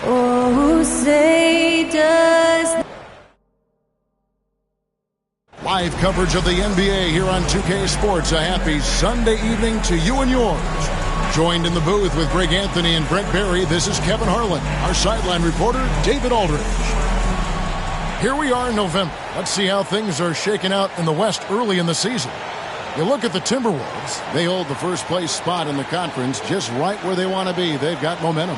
Oh, say does... Live coverage of the NBA here on 2K Sports. A happy Sunday evening to you and yours. Joined in the booth with Greg Anthony and Brent Barry, this is Kevin Harlan. Our sideline reporter, David Aldridge. Here we are in November. Let's see how things are shaking out in the West early in the season. You look at the Timberwolves. They hold the first place spot in the conference just right where they want to be. They've got momentum.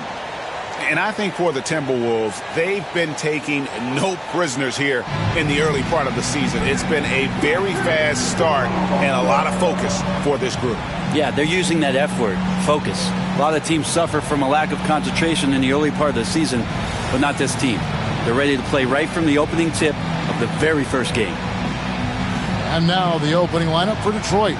And I think for the Timberwolves, they've been taking no prisoners here in the early part of the season. It's been a very fast start and a lot of focus for this group. Yeah, they're using that F word, focus. A lot of teams suffer from a lack of concentration in the early part of the season, but not this team. They're ready to play right from the opening tip of the very first game. And now the opening lineup for Detroit.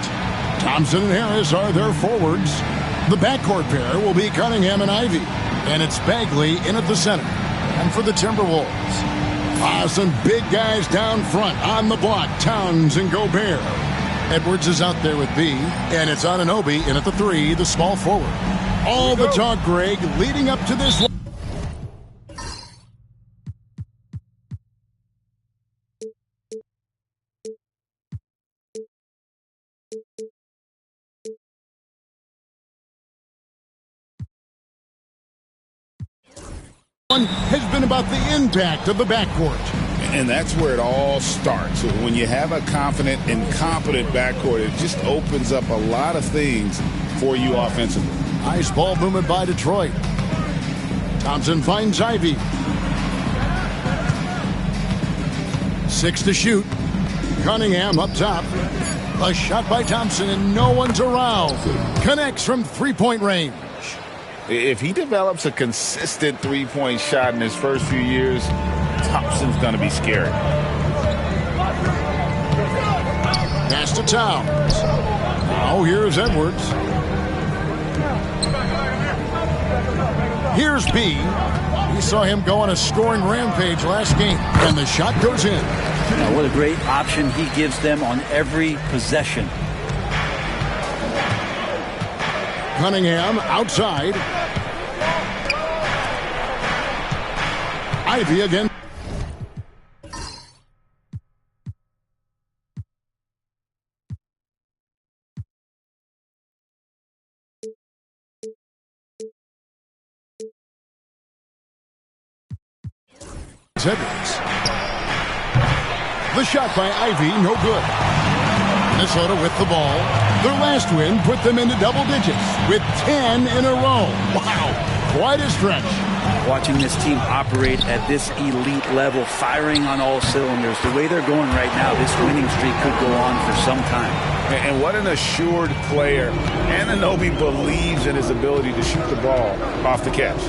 Thompson and Harris are their forwards. The backcourt pair will be Cunningham and Ivy. And it's Bagley in at the center. And for the Timberwolves, some big guys down front on the block. Towns and Gobert. Edwards is out there with B. And it's Anunoby in at the 3, the small forward. All the talk, Greg, leading up to this. Has been about the impact of the backcourt. And that's where it all starts. When you have a confident and competent backcourt, it just opens up a lot of things for you offensively. Nice ball movement by Detroit. Thompson finds Ivy. 6 to shoot. Cunningham up top. A shot by Thompson and no one's around. Connects from three-point range. If he develops a consistent three-point shot in his first few years, Thompson's going to be scary. Pass to Towns. Now here's Edwards. Here's B. We saw him go on a scoring rampage last game, and the shot goes in. Now, what a great option he gives them on every possession. Cunningham outside. Ivy again. Edwards. The shot by Ivy, no good. Minnesota with the ball. Their last win put them into double digits with 10 in a row. Wow, quite a stretch. Watching this team operate at this elite level, firing on all cylinders, the way they're going right now, this winning streak could go on for some time. And what an assured player. Anunoby believes in his ability to shoot the ball off the catch.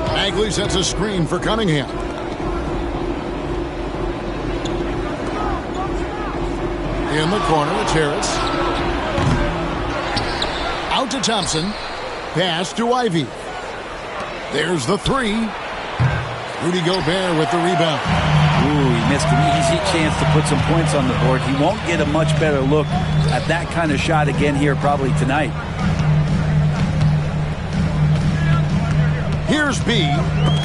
Bagley sets a screen for Cunningham. In the corner, it's Harris. Out to Thompson. Pass to Ivy. There's the 3. Rudy Gobert with the rebound. Ooh, he missed an easy chance to put some points on the board. He won't get a much better look at that kind of shot again here probably tonight. Here's B.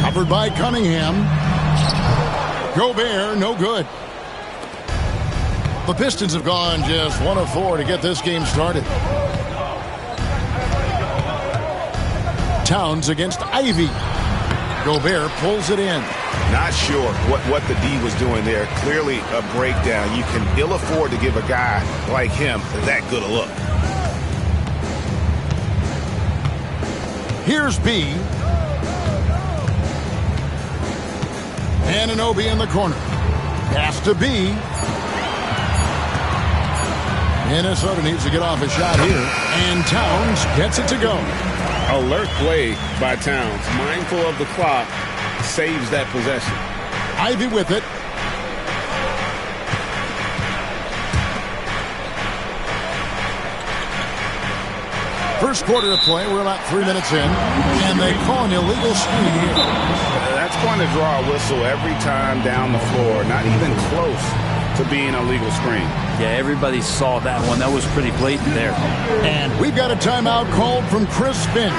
Covered by Cunningham. Gobert, no good. The Pistons have gone just 1 of 4 to get this game started. Towns against Ivy. Gobert pulls it in. Not sure what the D was doing there. Clearly a breakdown. You can ill afford to give a guy like him that good a look. Here's B. Anunoby in the corner. Pass to B. Minnesota needs to get off a shot here. And Towns gets it to go. Alert play by Towns. Mindful of the clock. Saves that possession. Ivy with it. First quarter of play. We're about 3 minutes in. And they call an illegal screen here. That's going to draw a whistle every time down the floor. Not even close to to being a legal screen. Yeah, everybody saw that one. That was pretty blatant there. And we've got a timeout called from Chris Finch.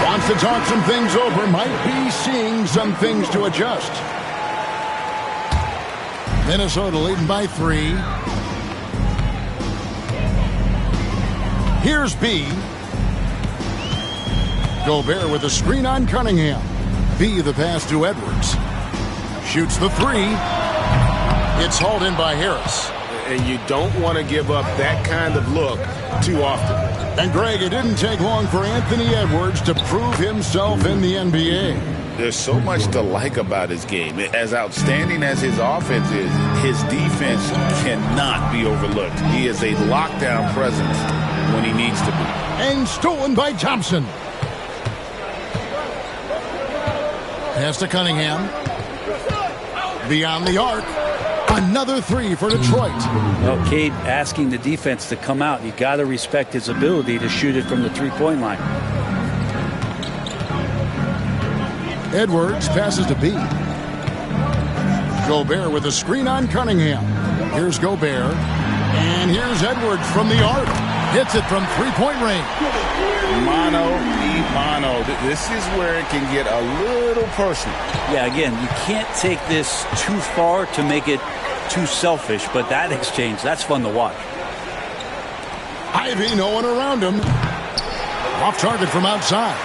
Wants to talk some things over. Might be seeing some things to adjust. Minnesota leading by 3. Here's B. Gobert with a screen on Cunningham. B the pass to Edwards. Shoots the 3. It's hauled in by Harris. And you don't want to give up that kind of look too often. And Greg, it didn't take long for Anthony Edwards to prove himself in the NBA. There's so much to like about his game. As outstanding as his offense is, his defense cannot be overlooked. He is a lockdown presence when he needs to be. And stolen by Thompson. Pass to Cunningham. Beyond the arc. Another 3 for Detroit. Well, Cade asking the defense to come out. You got to respect his ability to shoot it from the three-point line. Edwards passes to B. Gobert with a screen on Cunningham. Here's Gobert. And here's Edwards from the arc. Hits it from three-point range. Mano y mano. This is where it can get a little personal. Yeah, again, you can't take this too far to make it too selfish, but that exchange, that's fun to watch. Ivy, no one around him. Off target from outside.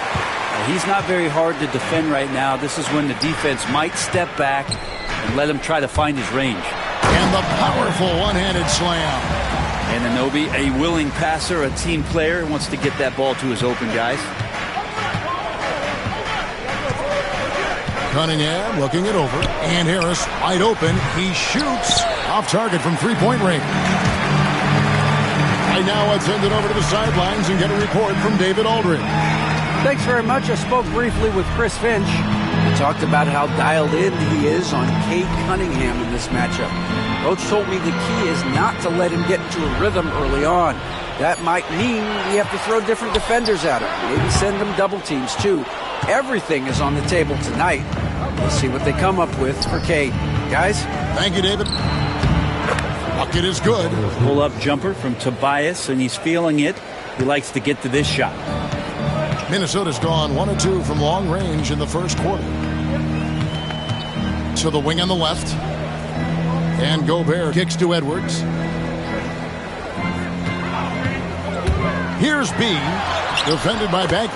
He's not very hard to defend right now. This is when the defense might step back and let him try to find his range. And the powerful one-handed slam. And Anunoby, a willing passer, a team player, wants to get that ball to his open guys. Cunningham looking it over. And Harris wide open. He shoots off target from three-point range. Right now, let's send it over to the sidelines and get a report from David Aldridge. Thanks very much. I spoke briefly with Chris Finch. He talked about how dialed in he is on Cade Cunningham in this matchup. Coach told me the key is not to let him get into a rhythm early on. That might mean we have to throw different defenders at him. Maybe send them double teams too. Everything is on the table tonight. We'll see what they come up with for Cade. Guys? Thank you, David. Bucket is good. Pull-up jumper from Tobias, and he's feeling it. He likes to get to this shot. Minnesota's gone 1 of 2 from long range in the first quarter. To the wing on the left. And Gobert kicks to Edwards. Here's B. Defended by Beck.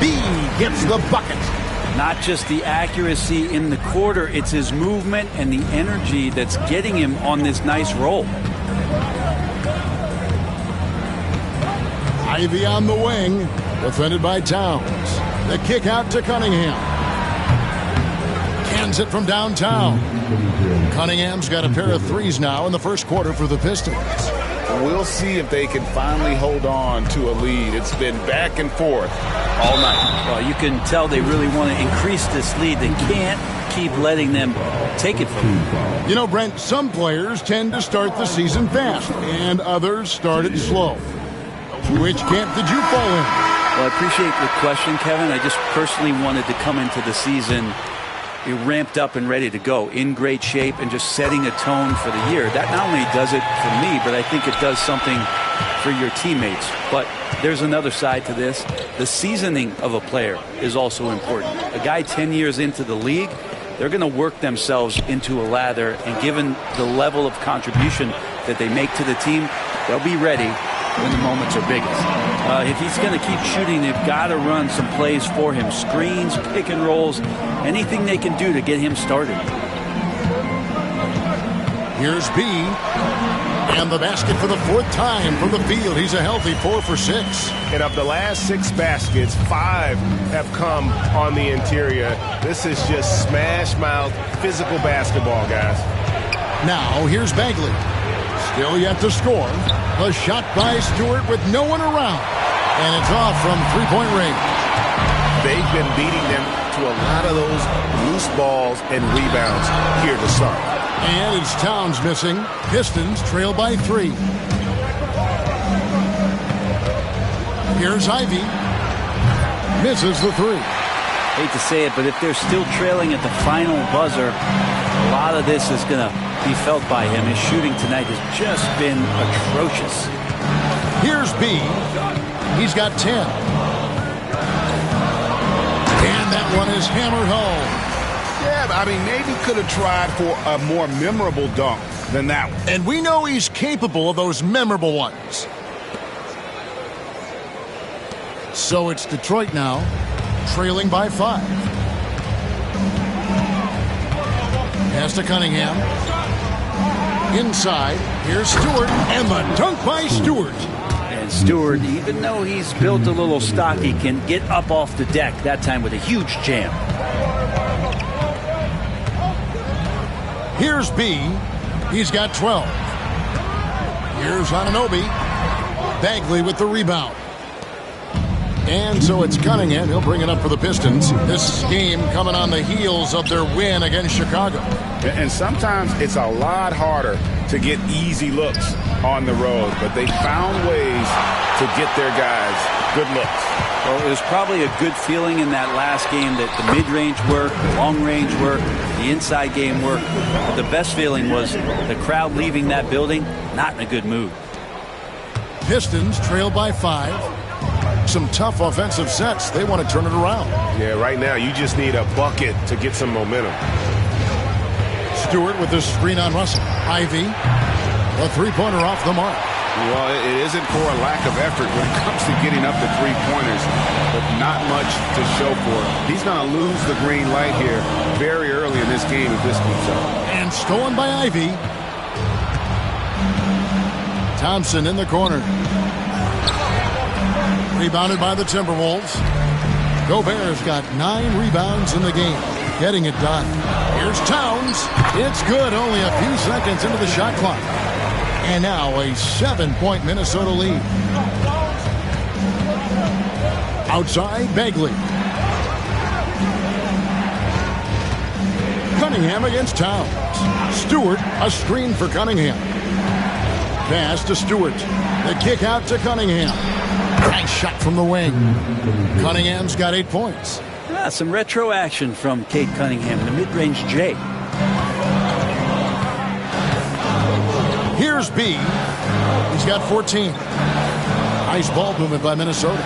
B gets the bucket. Not just the accuracy in the quarter, it's his movement and the energy that's getting him on this nice roll. Ivy on the wing. Defended by Towns. The kick out to Cunningham. Cans it from downtown. Cunningham's got a pair of threes now in the first quarter for the Pistons. We'll see if they can finally hold on to a lead. It's been back and forth all night. Well, you can tell they really want to increase this lead. They can't keep letting them take it from them. You know, Brent, some players tend to start the season fast, and others start it slow. Which camp did you fall in? Well, I appreciate the question, Kevin. I just personally wanted to come into the season ramped up and ready to go, in great shape, and just setting a tone for the year. That not only does it for me, but I think it does something for your teammates. But there's another side to this. The seasoning of a player is also important. A guy 10 years into the league, they're going to work themselves into a lather, and given the level of contribution that they make to the team, they'll be ready when the moments are biggest. If he's going to keep shooting, they've got to run some plays for him. Screens, pick and rolls, anything they can do to get him started. Here's B. And the basket for the fourth time from the field. He's a healthy 4 for 6. And of the last 6 baskets, 5 have come on the interior. This is just smash mouth, physical basketball, guys. Now, here's Bagley. Still yet to score. A shot by Stewart with no one around. And it's off from three-point range. They've been beating them to a lot of those loose balls and rebounds here to start. And it's Towns missing. Pistons trail by 3. Here's Ivy. Misses the 3. Hate to say it, but if they're still trailing at the final buzzer, lot of this is going to be felt by him. His shooting tonight has just been atrocious. Here's B. He's got 10. And that one is hammered home. Yeah, I mean, maybe could have tried for a more memorable dunk than that one. And we know he's capable of those memorable ones. So it's Detroit now, trailing by 5. Pass to Cunningham. Inside, here's Stewart, and the dunk by Stewart. And Stewart, even though he's built a little stocky, can get up off the deck, that time with a huge jam. Here's B. He's got 12. Here's Anunoby. Bagley with the rebound. And so it's Cunningham. He'll bring it up for the Pistons. This game coming on the heels of their win against Chicago. And sometimes it's a lot harder to get easy looks on the road, but they found ways to get their guys good looks. Well, it was probably a good feeling in that last game that the mid-range worked, the long-range worked, the inside game worked. But the best feeling was the crowd leaving that building not in a good mood. Pistons trail by 5. Some tough offensive sets. They want to turn it around. Yeah, right now you just need a bucket to get some momentum. Stewart with the screen on Russell. Ivy, a three-pointer off the mark. Well, it isn't for a lack of effort when it comes to getting up the three-pointers, but not much to show for it. He's going to lose the green light here very early in this game if this keeps up. And stolen by Ivy. Thompson in the corner. Rebounded by the Timberwolves. Gobert's got 9 rebounds in the game. Getting it done. Here's Towns. It's good. Only a few seconds into the shot clock. And now a 7-point Minnesota lead. Outside, Bagley. Cunningham against Towns. Stewart, a screen for Cunningham. Pass to Stewart. The kick out to Cunningham. Nice shot from the wing. Cunningham's got 8 points. Some retro action from Cade Cunningham, the mid-range J. Here's B. He's got 14. Nice ball movement by Minnesota.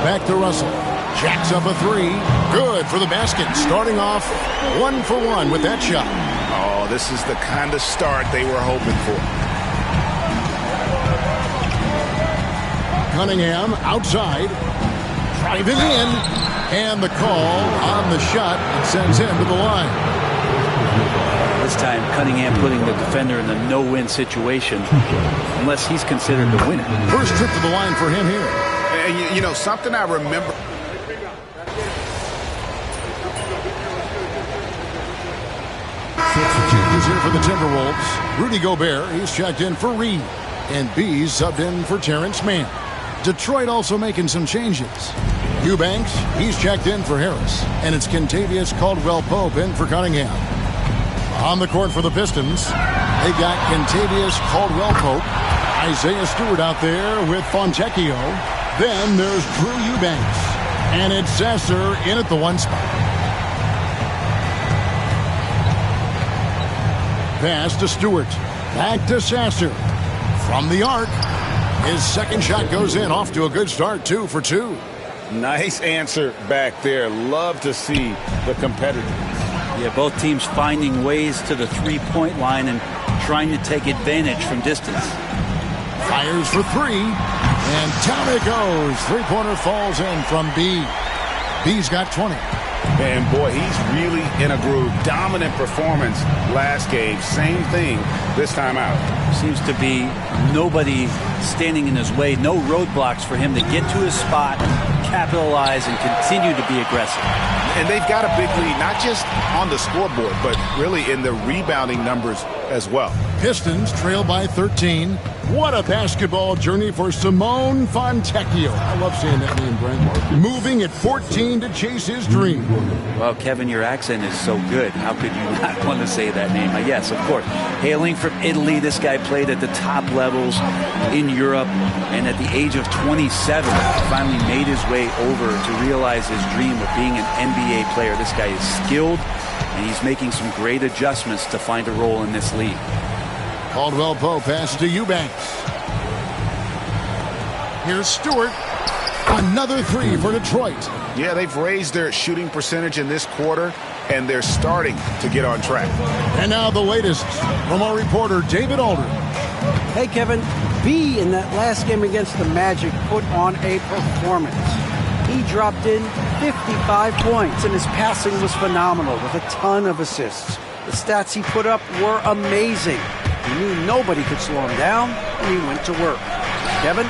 Back to Russell. Jacks up a 3. Good for the basket. Starting off 1 for 1 with that shot. Oh, this is the kind of start they were hoping for. Cunningham outside, driving in, and the call on the shot sends him to the line. This time, Cunningham putting the defender in a no-win situation, unless he's considered the winner. First trip to the line for him here. And you know, something I remember. Changes here for the Timberwolves. Rudy Gobert, he's checked in for Reed, and B's subbed in for Terrence Mann. Detroit also making some changes. Eubanks, he's checked in for Harris. And it's Kentavious Caldwell-Pope in for Cunningham. On the court for the Pistons, they've got Kentavious Caldwell-Pope, Isaiah Stewart out there with Fontecchio. Then there's Drew Eubanks. And it's Sasser in at the 1 spot. Pass to Stewart. Back to Sasser. From the arc. His second shot goes in, off to a good start, 2 for 2. Nice answer back there. Love to see the competitors. Yeah, both teams finding ways to the three-point line and trying to take advantage from distance. Fires for 3, and down it goes. Three-pointer falls in from B. B's got 20. And boy, he's really in a groove. Dominant performance last game. Same thing this time out. Seems to be nobody standing in his way. No roadblocks for him to get to his spot, capitalize, and continue to be aggressive. And they've got a big lead, not just on the scoreboard, but really in the rebounding numbers as well. Pistons trail by 13. What a basketball journey for Simone Fontecchio. I love saying that name, Brent. Moving at 14 to chase his dream. Well, Kevin, your accent is so good. How could you not want to say that name? Yes, of course. Hailing from Italy, this guy played at the top levels in Europe. And at the age of 27, finally made his way over to realize his dream of being an NBA player. This guy is skilled, and he's making some great adjustments to find a role in this league. Caldwell Pope pass to Eubanks. Here's Stewart. Another three for Detroit. Yeah, they've raised their shooting percentage in this quarter, and they're starting to get on track. And now the latest from our reporter, David Aldridge. Hey, Kevin. B in that last game against the Magic put on a performance. He dropped in 55 points, and his passing was phenomenal with a ton of assists. The stats he put up were amazing. He knew nobody could slow him down, and he went to work. Kevin?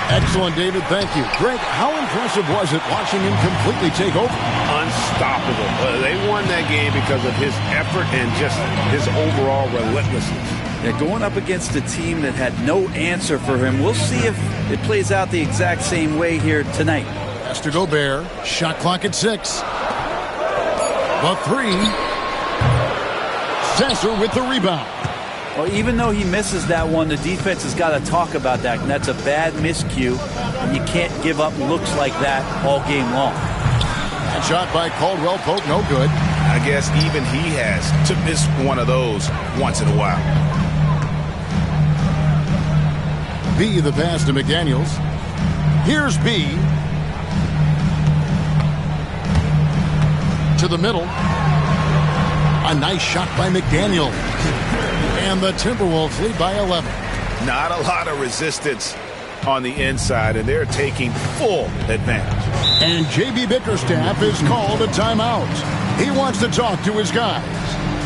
Excellent, David. Thank you. Greg, how impressive was it watching him completely take over? Unstoppable. They won that game because of his effort and just his overall relentlessness. Yeah, going up against a team that had no answer for him. We'll see if it plays out the exact same way here tonight. Pass to Gobert. Shot clock at 6. The three. Sasser with the rebound. Well, even though he misses that one, the defense has got to talk about that, and that's a bad miscue, and you can't give up looks like that all game long. That shot by Caldwell Pope, no good. I guess even he has to miss one of those once in a while. B the pass to McDaniels. Here's B. To the middle. A nice shot by McDaniel. And the Timberwolves lead by 11. Not a lot of resistance on the inside, and they're taking full advantage. And J.B. Bickerstaff is called a timeout. He wants to talk to his guys.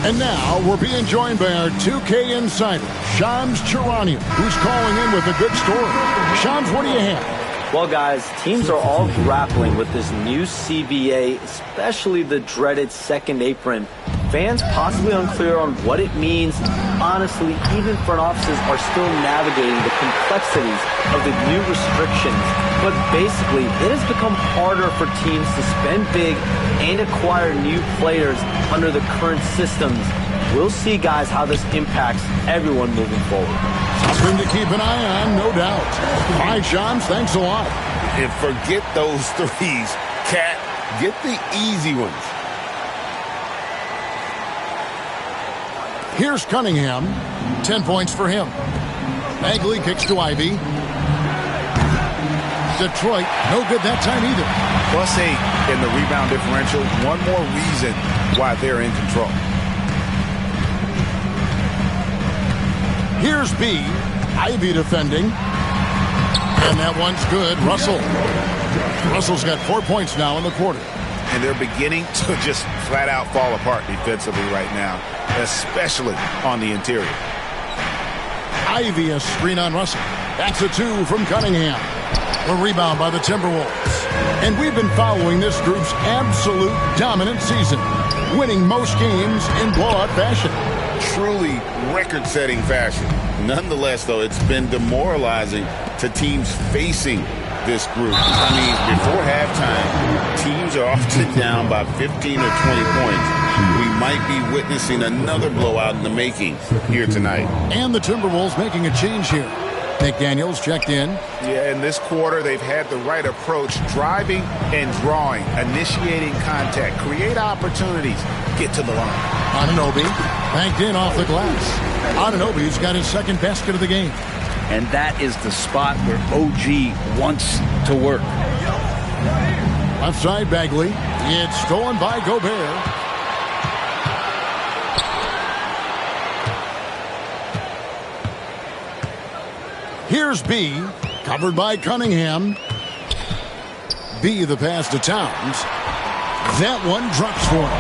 And now we're being joined by our 2K insider, Shams Charania, who's calling in with a good story. Shams, what do you have? Well, guys, teams are all grappling with this new CBA, especially the dreaded second apron. Fans possibly unclear on what it means. Honestly, even front offices are still navigating the complexities of the new restrictions. But basically, it has become harder for teams to spend big and acquire new players under the current systems. We'll see, guys, how this impacts everyone moving forward. Something to keep an eye on, no doubt. All right, Shams, thanks a lot. And forget those threes, Cat. Get the easy ones. Here's Cunningham. 10 points for him. Bagley kicks to Ivy. Detroit, no good that time either. +8 in the rebound differential. One more reason why they're in control. Here's B. Ivy defending. And that one's good. Russell's got 4 points now in the quarter. And they're beginning to just flat out fall apart defensively right now, especially on the interior. Ivy a screen on Russell. That's a 2 from Cunningham. A rebound by the Timberwolves. And we've been following this group's absolute dominant season, winning most games in blowout fashion. Truly record-setting fashion. Nonetheless, though, it's been demoralizing to teams facing this group. I mean, before halftime, teams are often down by 15 or 20 points. We might be witnessing another blowout in the making here tonight. And the Timberwolves making a change here. McDaniels checked in. Yeah, in this quarter, they've had the right approach, driving and drawing, initiating contact, create opportunities, get to the line. Anunoby banked in off the glass. Anunoby's got his second basket of the game. And that is the spot where OG wants to work. Left side Bagley. It's stolen by Gobert. Here's B, covered by Cunningham. B the pass to Towns. That one drops for him.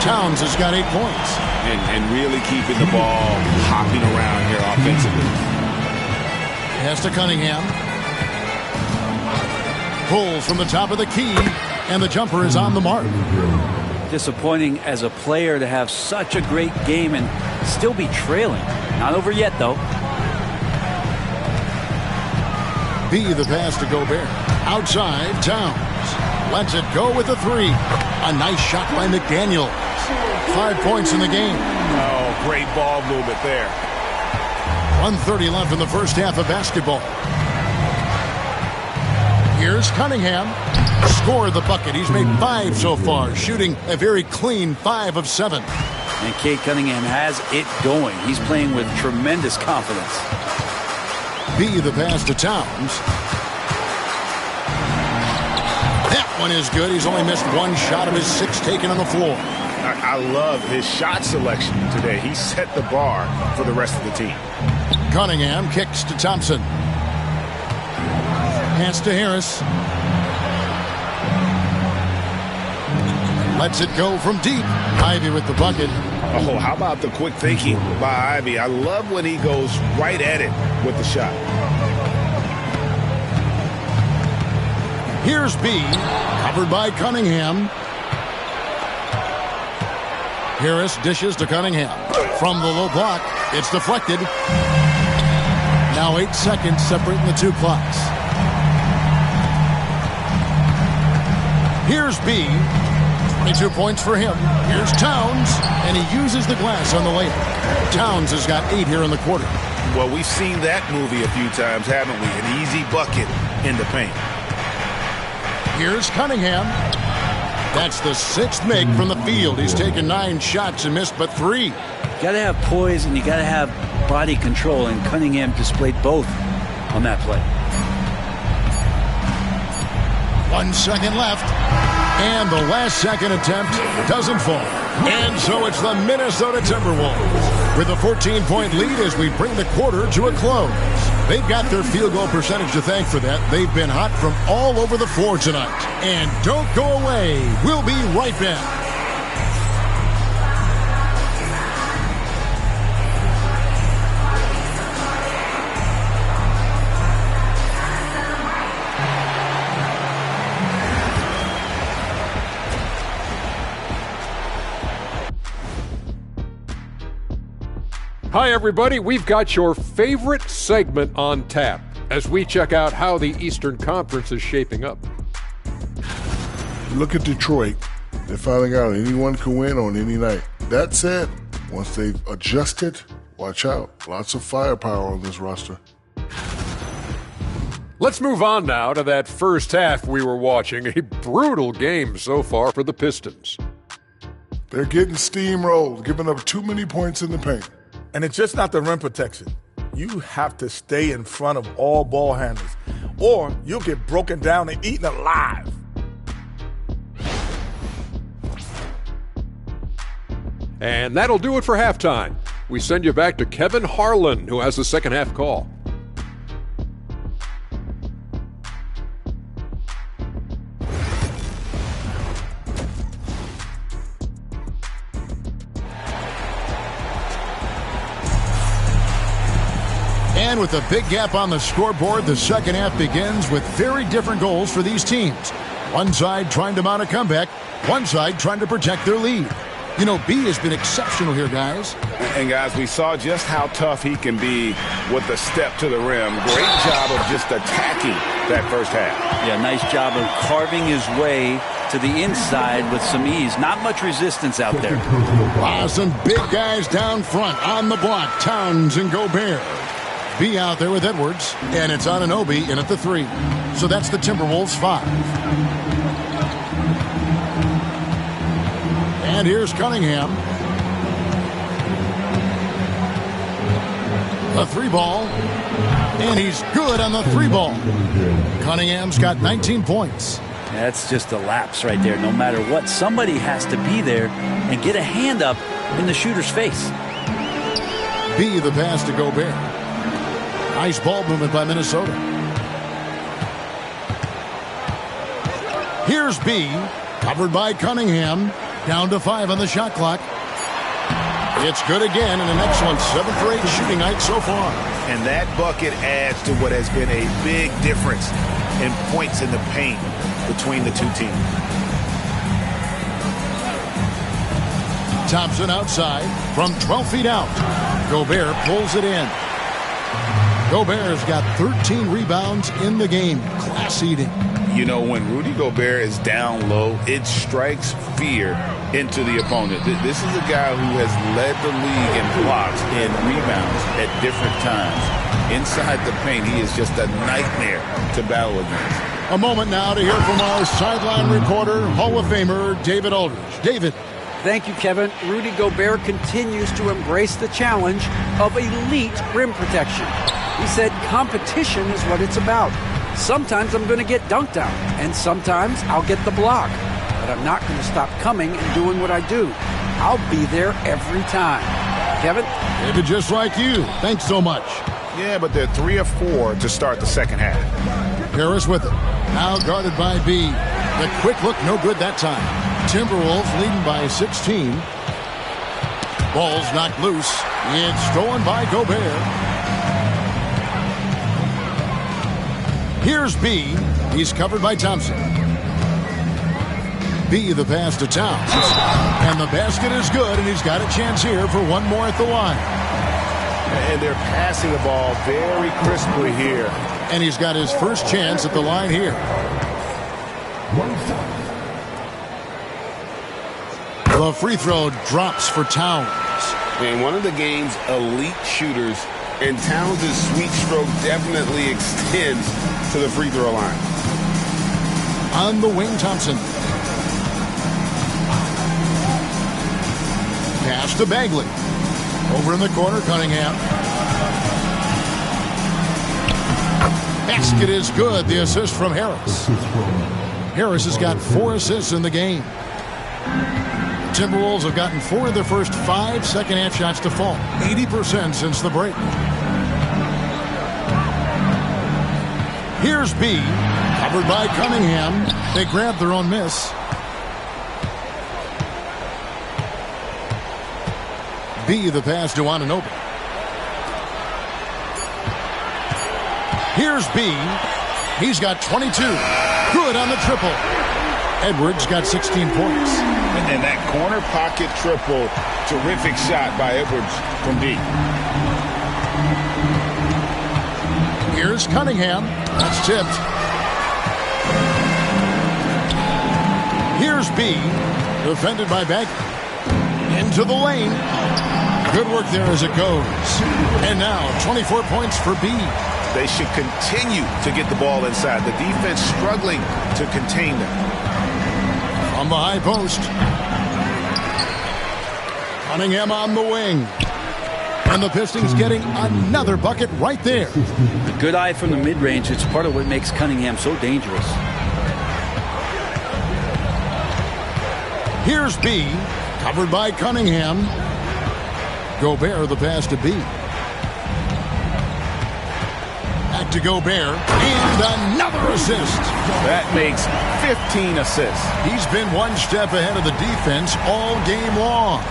Towns has got 8 points. And really keeping the ball hopping around here offensively. Pass to Cunningham. Pulls from the top of the key, and the jumper is on the mark. Disappointing as a player to have such a great game and still be trailing. Not over yet, though. B, the pass to Gobert. Outside, Towns. Lets it go with the three. A nice shot by McDaniel. 5 points in the game. Oh, great ball movement there. 1:30 left in the first half of basketball. Here's Cunningham. Scored the bucket. He's made 5 so far, shooting a very clean 5 of 7. And Cade Cunningham has it going. He's playing with tremendous confidence. B, the pass to Towns. That one is good. He's only missed 1 shot of his 6 taken on the floor. I love his shot selection today. He set the bar for the rest of the team. Cunningham kicks to Thompson. Pass to Harris. Lets it go from deep. Ivy with the bucket. Oh, how about the quick thinking by Ivy? I love when he goes right at it with the shot. Here's B, covered by Cunningham. Harris dishes to Cunningham. From the low block, it's deflected. Now 8 seconds separating the 2 clocks. Here's B. 22 points for him. Here's Towns, and he uses the glass on the layup. Towns has got 8 here in the quarter. Well, we've seen that movie a few times, haven't we? An easy bucket in the paint. Here's Cunningham. That's the 6th make from the field. He's taken 9 shots and missed but 3. You got to have poise and you got to have body control, and Cunningham displayed both on that play. 1 second left. And the last second attempt doesn't fall. And so it's the Minnesota Timberwolves with a 14-point lead as we bring the quarter to a close. They've got their field goal percentage to thank for that. They've been hot from all over the floor tonight. And don't go away. We'll be right back. Hi, everybody. We've got your favorite segment on tap as we check out how the Eastern Conference is shaping up. Look at Detroit. They're finding out anyone can win on any night. That said, once they've adjusted, watch out. Lots of firepower on this roster. Let's move on now to that first half we were watching. A brutal game so far for the Pistons. They're getting steamrolled, giving up too many points in the paint. And it's just not the rim protection. You have to stay in front of all ball handlers, or you'll get broken down and eaten alive. And that'll do it for halftime. We send you back to Kevin Harlan, who has the second half call. And with a big gap on the scoreboard, the second half begins with very different goals for these teams. One side trying to mount a comeback, one side trying to protect their lead. You know, B has been exceptional here, guys. And guys, we saw just how tough he can be with the step to the rim. Great job of just attacking that first half. Yeah, nice job of carving his way to the inside with some ease. Not much resistance out there. Some big guys down front on the block. Towns and Gobert. B out there with Edwards, and it's Anunoby in at the 3. So that's the Timberwolves 5. And here's Cunningham. The 3 ball. And he's good on the 3 ball. Cunningham's got 19 points. That's just a lapse right there. No matter what, somebody has to be there and get a hand up in the shooter's face. B, the pass to Gobert. Nice ball movement by Minnesota. Here's B, covered by Cunningham. Down to 5 on the shot clock. It's good again, and an excellent 7 for 8 shooting night so far. And that bucket adds to what has been a big difference in points in the paint between the two teams. Thompson outside from 12 feet out. Gobert pulls it in. Gobert's got 13 rebounds in the game. Class eating. You know, when Rudy Gobert is down low, it strikes fear into the opponent. This is a guy who has led the league in blocks and rebounds at different times. Inside the paint, he is just a nightmare to battle against. A moment now to hear from our sideline reporter, Hall of Famer David Aldridge. David. Thank you, Kevin. Rudy Gobert continues to embrace the challenge of elite rim protection. He said competition is what it's about. Sometimes I'm going to get dunked out, and sometimes I'll get the block. But I'm not going to stop coming and doing what I do. I'll be there every time. Kevin? David, just like you. Thanks so much. Yeah, but they're 3 of 4 to start the second half. Harris with it. Now guarded by B. The quick look, no good that time. Timberwolves leading by 16. Ball's knocked loose. It's stolen by Gobert. Here's B. He's covered by Thompson. B, the pass to Towns. And the basket is good, and he's got a chance here for one more at the line. And they're passing the ball very crisply here. And he's got his first chance at the line here. The free throw drops for Towns. And one of the game's elite shooters, and Towns' sweet stroke definitely extends to the free throw line. On the wing, Thompson. Pass to Bagley. Over in the corner, Cunningham. Basket is good. The assist from Harris. Harris has got 4 assists in the game. Timberwolves have gotten 4 of their first 5 second-half shots to fall. 80% since the break. Here's B. Covered by Cunningham. They grab their own miss. B, the pass to Anunoby. Here's B. He's got 22. Good on the triple. Edwards got 16 points. And that corner pocket triple, terrific shot by Edwards from D. Here's Cunningham. That's tipped. Here's B. Defended by Bagley. Into the lane. Good work there as it goes. And now 24 points for B. They should continue to get the ball inside. The defense struggling to contain them. From the high post. Cunningham on the wing. And the Pistons getting another bucket right there. A good eye from the mid-range. It's part of what makes Cunningham so dangerous. Here's B. Covered by Cunningham. Gobert, the pass to B. Back to Gobert. And another assist. That makes 15 assists. He's been one step ahead of the defense all game long.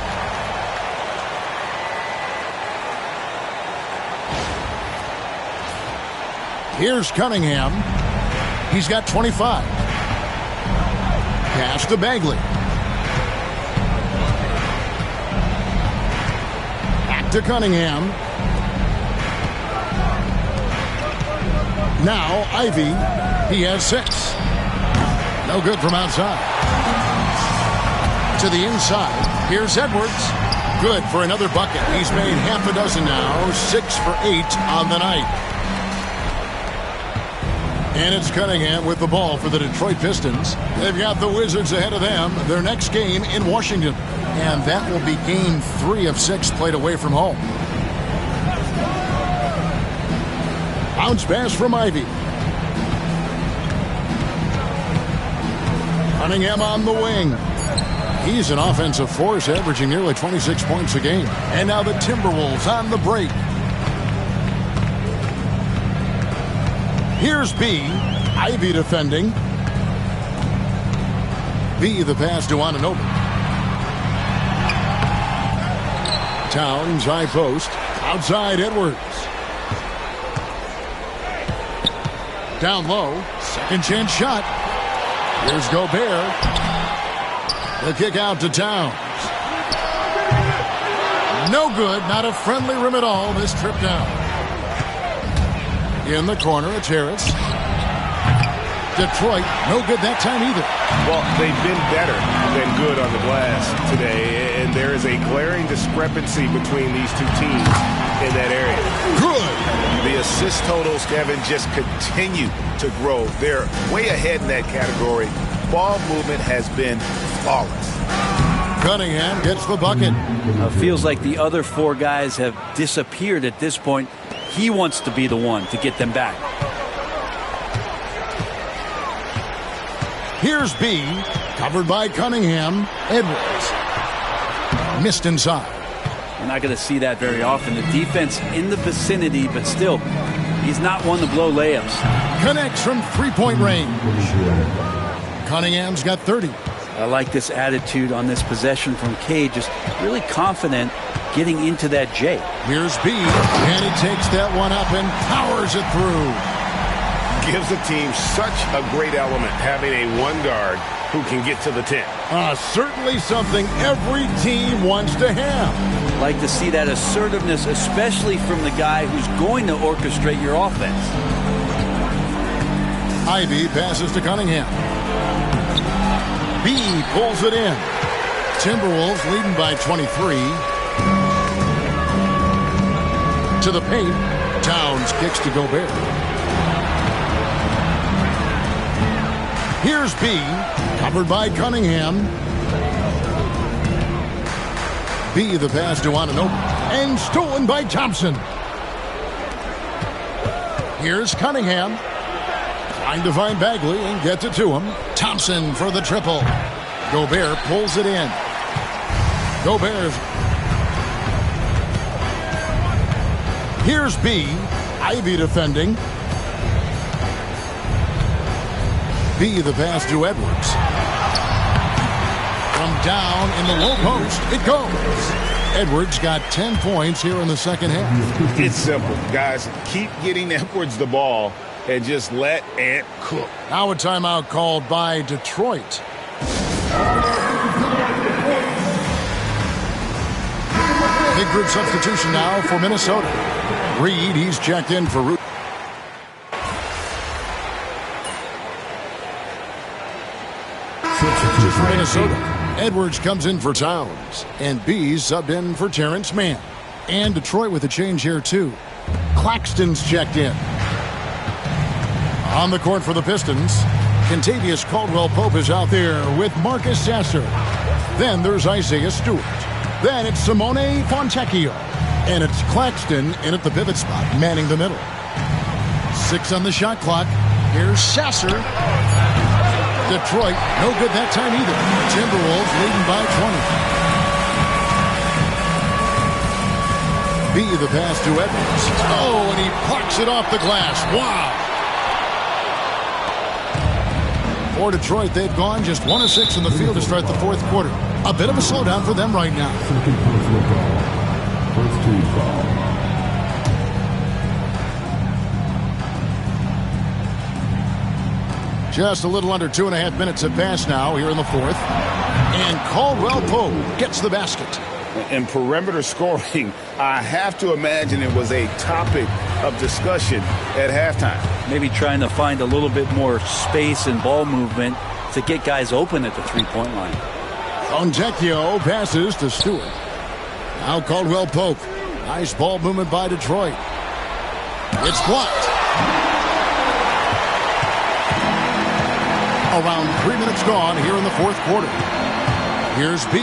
Here's Cunningham. He's got 25. Pass to Bagley. To Cunningham. Now Ivy. He has 6. No good from outside. To the inside. Here's Edwards. Good for another bucket. He's made half a dozen now. 6 for 8 on the night. And it's Cunningham with the ball for the Detroit Pistons. They've got the Wizards ahead of them. Their next game in Washington. And that will be game 3 of 6 played away from home. Bounce pass from Ivy. Cunningham on the wing. He's an offensive force, averaging nearly 26 points a game. And now the Timberwolves on the break. Here's B. Ivy defending. B, the pass to Anunoby. Towns, high post. Outside, Edwards. Down low. Second chance shot. Here's Gobert. The kick out to Towns. No good. Not a friendly rim at all this trip down. In the corner, it's Harris. Detroit, no good that time either. Well, they've been better than good on the glass today, and there is a glaring discrepancy between these two teams in that area. Good. The assist totals, Kevin, just continue to grow. They're way ahead in that category. Ball movement has been flawless. Cunningham gets the bucket. Feels like the other four guys have disappeared at this point. He wants to be the one to get them back. Here's B, covered by Cunningham. Edwards missed inside. We're not going to see that very often. The defense in the vicinity, but still, he's not one to blow layups. Connects from three-point range. Cunningham's got 30. I like this attitude on this possession from Cade. Just really confident getting into that J. Here's B, and he takes that one up and powers it through. Gives the team such a great element having a one guard who can get to the 10. Certainly something every team wants to have. Like to see that assertiveness, especially from the guy who's going to orchestrate your offense. Ivy passes to Cunningham. B pulls it in. Timberwolves leading by 23. To the paint. Towns kicks to Gobert. Here's B, covered by Cunningham. B, the pass to Anunoby, and stolen by Thompson. Here's Cunningham, trying to find Bagley and gets it to him. Thompson for the triple. Gobert pulls it in. Gobert. Here's B, Ivy defending. B, the pass to Edwards. From down in the low post, it goes. Edwards got 10 points here in the second half. It's simple, guys. Keep getting Edwards the ball and just let Ant cook. Now a timeout called by Detroit. Big group substitution now for Minnesota. Reed, he's checked in for Root. For Minnesota, Edwards comes in for Towns, and B subbed in for Terrence Mann. And Detroit with a change here too. Claxton's checked in. On the court for the Pistons, Kentavious Caldwell-Pope is out there with Marcus Sasser. Then there's Isaiah Stewart. Then it's Simone Fontecchio. And it's Claxton in at the pivot spot, manning the middle. 6 on the shot clock. Here's Sasser. Detroit, no good that time either. Timberwolves leading by 20. B, the pass to Edwards. Oh, and he plucks it off the glass. Wow. For Detroit, they've gone just 1 of 6 in the field to start the fourth quarter. A bit of a slowdown for them right now. Just a little under 2.5 minutes have passed now here in the fourth. And Caldwell-Pope gets the basket. And perimeter scoring, I have to imagine it was a topic of discussion at halftime. Maybe trying to find a little bit more space and ball movement to get guys open at the three-point line. Fontecchio passes to Stewart. Now Caldwell-Pope. Nice ball movement by Detroit. It's blocked. Around 3 minutes gone here in the fourth quarter. Here's B.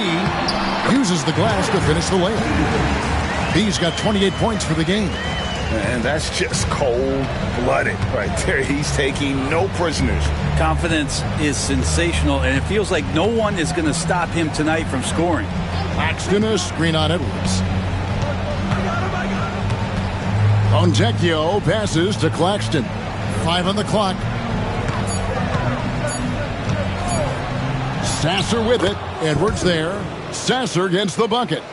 Uses the glass to finish the layup. B's got 28 points for the game. And that's just cold-blooded right there. He's taking no prisoners. Confidence is sensational, and it feels like no one is going to stop him tonight from scoring. Claxton a screen on Edwards. Fontecchio passes to Claxton. 5 on the clock. Sasser with it. Edwards there. Sasser gets the bucket.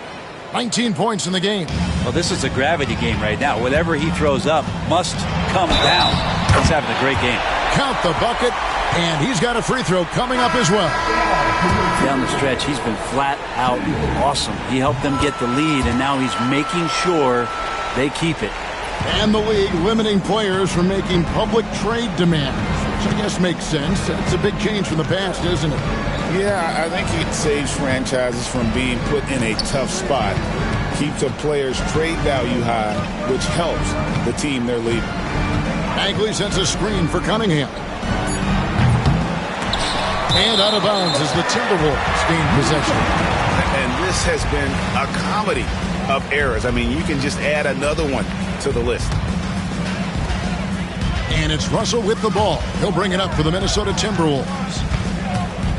19 points in the game. Well, this is a gravity game right now. Whatever he throws up must come down. He's having a great game. Count the bucket And he's got a free throw coming up as well. Down the stretch, he's been flat out awesome. He helped them get the lead, and now he's making sure they keep it. And the league limiting players from making public trade demands, which I guess makes sense. It's a big change from the past, isn't it? Yeah, I think it saves franchises from being put in a tough spot. Keeps a player's trade value high, which helps the team they're leading. Bagley sends a screen for Cunningham. And out of bounds as the Timberwolves gain possession. And this has been a comedy of errors. I mean, you can just add another one to the list. And it's Russell with the ball. He'll bring it up for the Minnesota Timberwolves.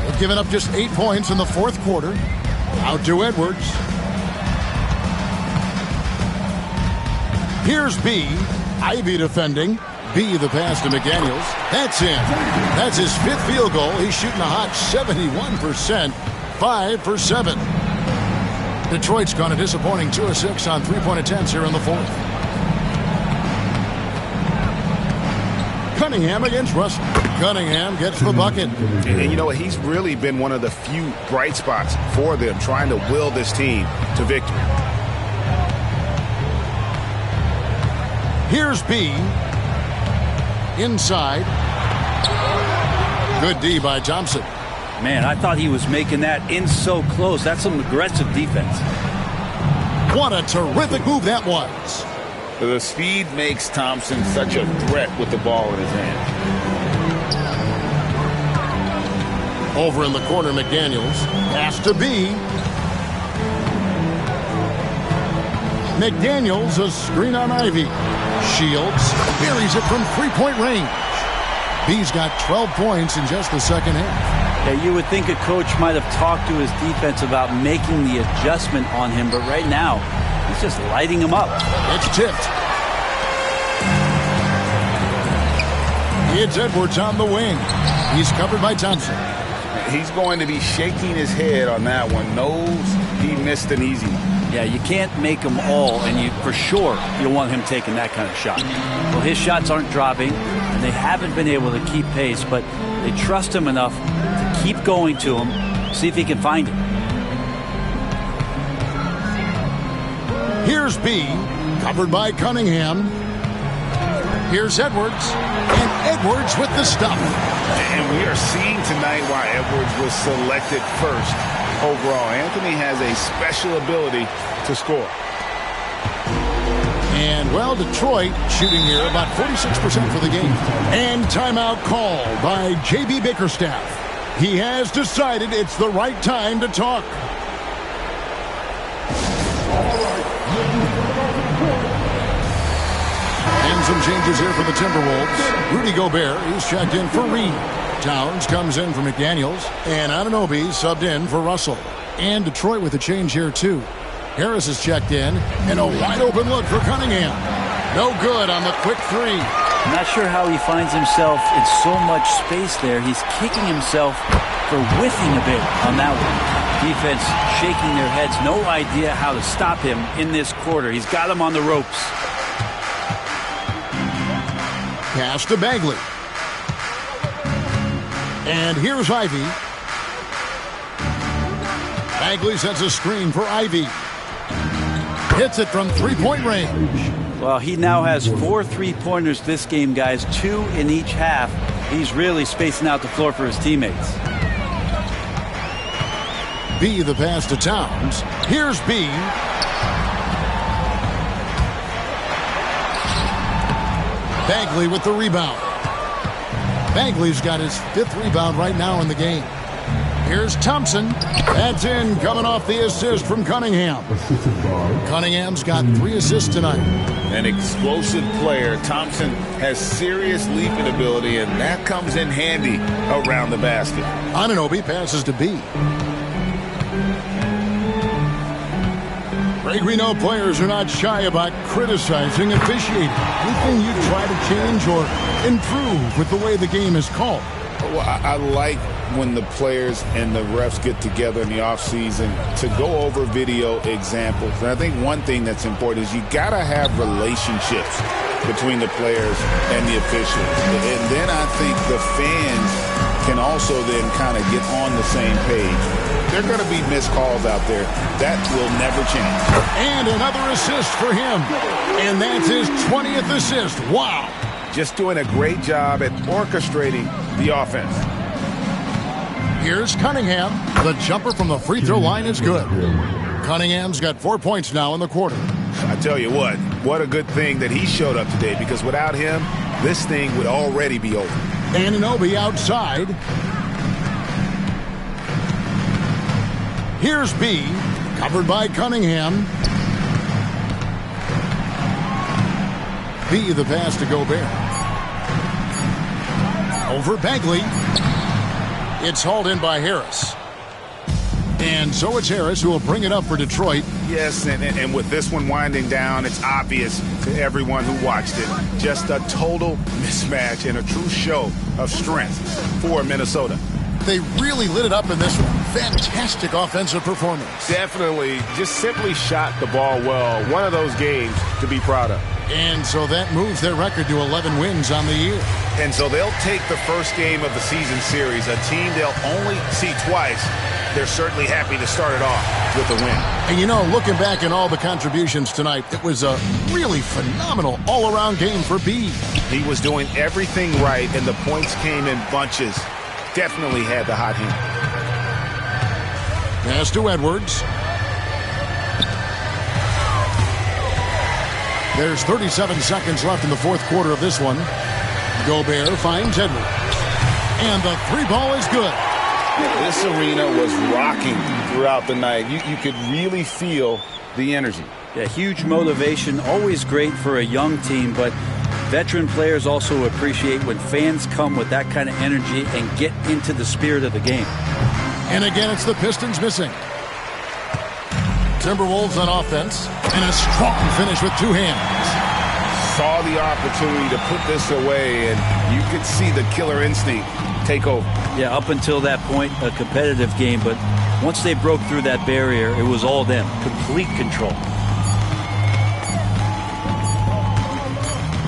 They've given up just 8 points in the fourth quarter. Out to Edwards. Here's B. Ivy defending. B, the pass to McDaniels. That's in. That's his 5th field goal. He's shooting a hot 71%. 5 for 7. Detroit's gone a disappointing 2 of 6 on 3-point attempts here in the fourth. Cunningham against Russell. Cunningham gets the bucket. And you know what? He's really been one of the few bright spots for them, trying to will this team to victory. Here's B. Inside. Good D by Thompson. Man, I thought he was making that in so close. That's some aggressive defense. What a terrific move that was. The speed makes Thompson such a threat with the ball in his hand. Over in the corner, McDaniels. Pass to B. McDaniels, a screen on Ivy. Shields, buries it from 3-point range. B's got 12 points in just the second half. Yeah, you would think a coach might have talked to his defense about making the adjustment on him, but right now, he's just lighting him up. It's tipped. It's Edwards on the wing. He's covered by Thompson. He's going to be shaking his head on that one. Knows he missed an easy one. Yeah, you can't make them all, and you for sure you'll want him taking that kind of shot. Well, his shots aren't dropping, and they haven't been able to keep pace, but they trust him enough to keep going to him, see if he can find it. Here's B, covered by Cunningham. Here's Edwards, and Edwards with the stuff. And we are seeing tonight why Edwards was selected first overall. Anthony has a special ability to score. And, well, Detroit shooting here about 46% for the game. And timeout call by J.B. Bickerstaff. He has decided it's the right time to talk. And some changes here for the Timberwolves. Rudy Gobert, he's checked in for Reed. Towns comes in for McDaniels, and Anunoby subbed in for Russell. And Detroit with a change here, too. Harris is checked in, and a wide-open look for Cunningham. No good on the quick three. I'm not sure how he finds himself in so much space there. He's kicking himself for whiffing a bit on that one. Defense shaking their heads, no idea how to stop him in this quarter. He's got him on the ropes. Pass to Bagley. And here's Ivy. Bagley sets a screen for Ivy. Hits it from 3-point range. Well, he now has 4 3-pointers this game, guys. 2 in each half. He's really spacing out the floor for his teammates. B, the pass to Towns. Here's B. Bagley with the rebound. Bagley's got his 5th rebound right now in the game. Here's Thompson. That's in, coming off the assist from Cunningham. Cunningham's got 3 assists tonight. An explosive player. Thompson has serious leaping ability, and that comes in handy around the basket. Anunoby passes to B. Greg, we know players are not shy about criticizing officiating. Anything you try to change or improve with the way the game is called? Well, I like when the players and the refs get together in the offseason to go over video examples. And I think one thing that's important is you got to have relationships between the players and the officials. And then I think the fans can also then kind of get on the same page. There are going to be missed calls out there. That will never change. And another assist for him. And that's his 20th assist. Wow. Just doing a great job at orchestrating the offense. Here's Cunningham. The jumper from the free throw line is good. Cunningham's got 4 points now in the quarter. I tell you what a good thing that he showed up today, because without him, this thing would already be over. Anunoby outside. Here's B, covered by Cunningham. B, the pass to Gobert. Over Bagley. It's hauled in by Harris. And so it's Harris who will bring it up for Detroit. Yes, and with this one winding down, it's obvious to everyone who watched it. Just a total mismatch and a true show of strength for Minnesota. They really lit it up in this one. Fantastic offensive performance. Definitely. Just simply shot the ball well. One of those games to be proud of. And so that moves their record to 11 wins on the year. And so they'll take the first game of the season series, a team they'll only see twice. They're certainly happy to start it off with a win. And you know, looking back at all the contributions tonight, it was a really phenomenal all-around game for B. He was doing everything right, and the points came in bunches. Definitely had the hot hand. Pass to Edwards. There's 37 seconds left in the fourth quarter of this one. Gobert finds Edwards. And the three ball is good. This arena was rocking throughout the night. You could really feel the energy. Yeah, huge motivation, always great for a young team, but veteran players also appreciate when fans come with that kind of energy and get into the spirit of the game. And again, it's the Pistons missing. Timberwolves on offense, and a strong finish with two hands. Saw the opportunity to put this away, and you could see the killer instinct take over. Yeah, up until that point, a competitive game, but once they broke through that barrier, it was all them. Complete control.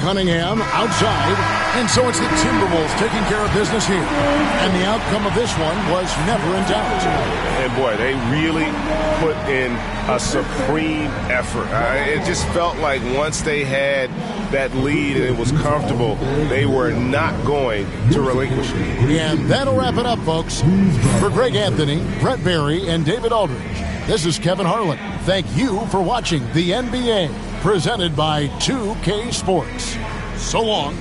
Cunningham outside, and so it's the Timberwolves taking care of business here. And the outcome of this one was never in doubt. And boy, they really put in a supreme effort. It just felt like once they had that lead and it was comfortable, they were not going to relinquish it. And that'll wrap it up, folks. For Greg Anthony, Brett Barry, and David Aldridge, this is Kevin Harlan. Thank you for watching the NBA, presented by 2K Sports. So long.